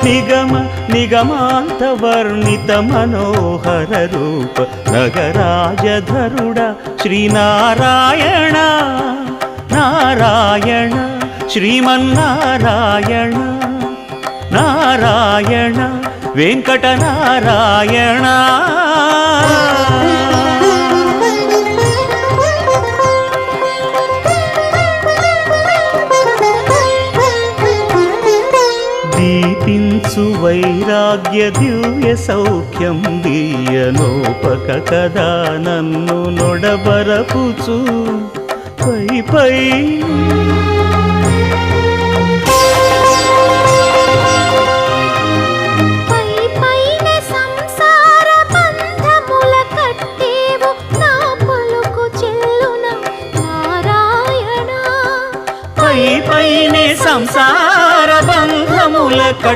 నిగమ నిగమాంత వర్ణిత మనోహర రూప నగరాజధరుడ శ్రీనారాయణ నారాయణ శ్రీమన్నారాయణ నారాయణ వెంకటనారాయణ. దీపించు వైరాగ్య దివ్య సౌఖ్యం దీయనోపక కదా నన్ను నొడబరపుచు పై పై